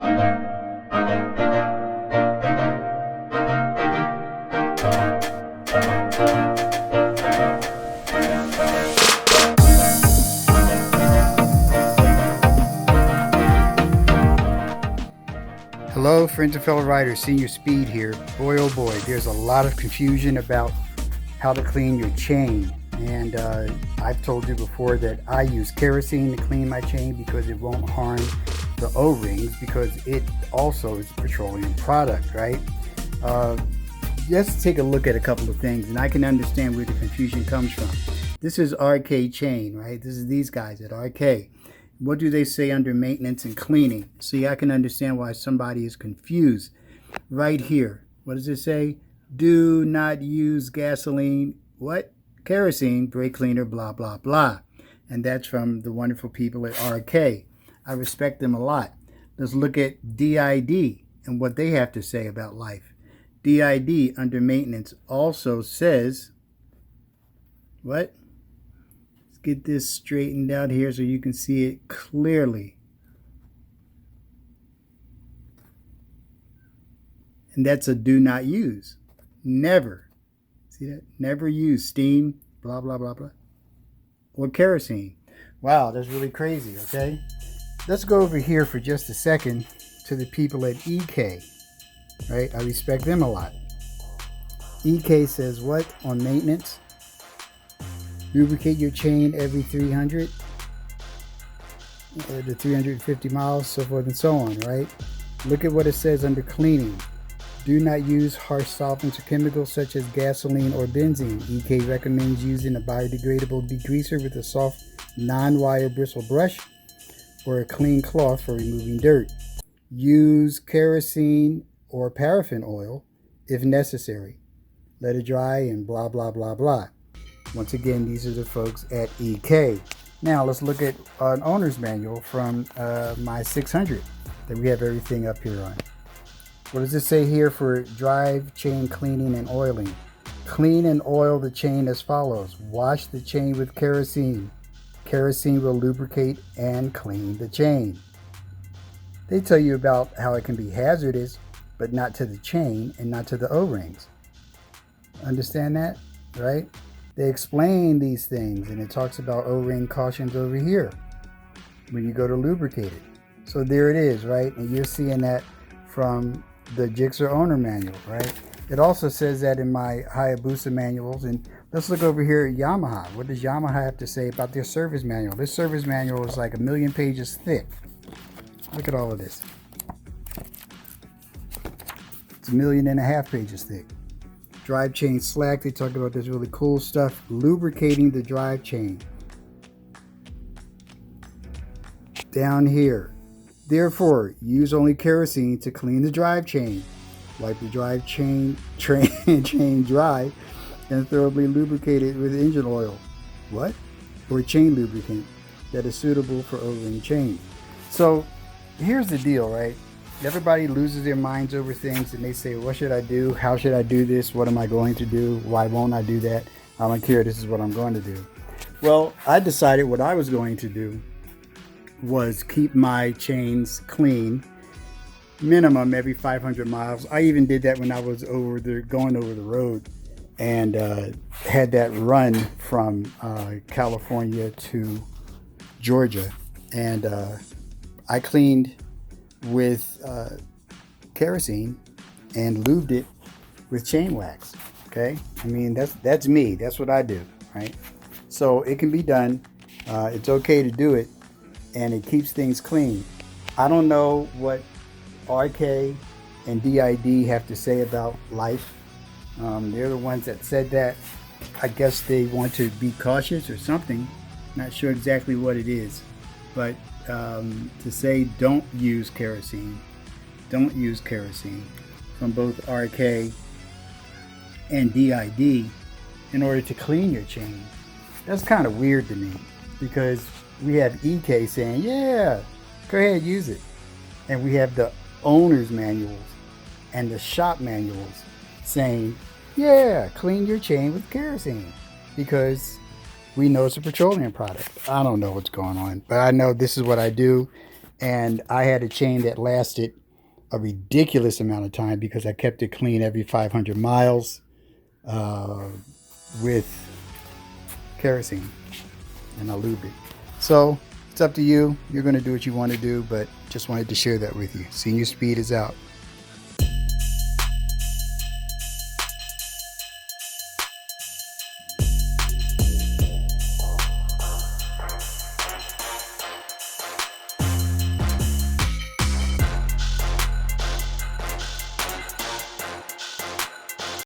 Hello, friends and fellow riders, Senior Speed here. Boy, oh boy, there's a lot of confusion about how to clean your chain. And I've told you before that I use kerosene to clean my chain because it won't harm the O-rings, because it also is a petroleum product, right? Let's take a look at a couple of things, and I can understand where the confusion comes from. This is RK chain, right? This is these guys at RK. What do they say under maintenance and cleaning? See, I can understand why somebody is confused. Right here, what does it say? Do not use gasoline, what? Kerosene, brake cleaner, blah, blah, blah. And that's from the wonderful people at RK. I respect them a lot. Let's look at DID and what they have to say about life. DID under maintenance also says, what? Get this straightened out here so you can see it clearly. And that's a do not use. Never. See that? Never use steam, blah, blah, blah, blah. Or kerosene. Wow, that's really crazy, okay? Let's go over here for just a second to the people at EK. Right? I respect them a lot. EK says what on maintenance? Lubricate your chain every 300 to 350 miles, so forth and so on, right? Look at what it says under cleaning. Do not use harsh solvents or chemicals such as gasoline or benzene. EK recommends using a biodegradable degreaser with a soft non-wire bristle brush or a clean cloth for removing dirt. Use kerosene or paraffin oil if necessary. Let it dry and blah, blah, blah, blah. Once again, these are the folks at EK. Now let's look at an owner's manual from my 600 that we have everything up here on. What does it say here for drive chain cleaning and oiling? Clean and oil the chain as follows. Wash the chain with kerosene. Kerosene will lubricate and clean the chain. They tell you about how it can be hazardous, but not to the chain and not to the O-rings. Understand that, right? They explain these things, and it talks about O-ring cautions over here when you go to lubricate it. So there it is, right? And you're seeing that from the Gixxer owner manual, right? It also says that in my Hayabusa manuals. And let's look over here at Yamaha. What does Yamaha have to say about their service manual? This service manual is like 1,000,000 pages thick. Look at all of this. It's 1.5 million pages thick. Drive chain slack, they talk about this really cool stuff. Lubricating the drive chain. Down here. Therefore, use only kerosene to clean the drive chain. Wipe the drive chain dry and thoroughly lubricate it with engine oil. What? Or chain lubricant that is suitable for O-ring chain. So here's the deal, right? Everybody loses their minds over things and they say, what should I do? How should I do this? What am I going to do? Why won't I do that? I don't care. This is what I'm going to do. Well, I decided what I was going to do was keep my chains clean, minimum every 500 miles. I even did that when I was going over the road and had that run from California to Georgia. And I cleaned with kerosene and lubed it with chain wax. Okay, I mean that's me. That's what I do, right? So it can be done. It's okay to do it, and it keeps things clean. I don't know what RK and DID have to say about life. They're the ones that said that. I guess they want to be cautious or something. Not sure exactly what it is, but to say don't use kerosene from both RK and DID in order to clean your chain. That's kind of weird to me, because we have EK saying, yeah, go ahead, use it. And we have the owner's manuals and the shop manuals saying, yeah, clean your chain with kerosene, because we know it's a petroleum product. I don't know what's going on, but I know this is what I do, And I had a chain that lasted a ridiculous amount of time because I kept it clean every 500 miles uh, with kerosene, and I lube it. So it's up to you. You're going to do what you want to do, but just wanted to share that with you. Senior Speed is out.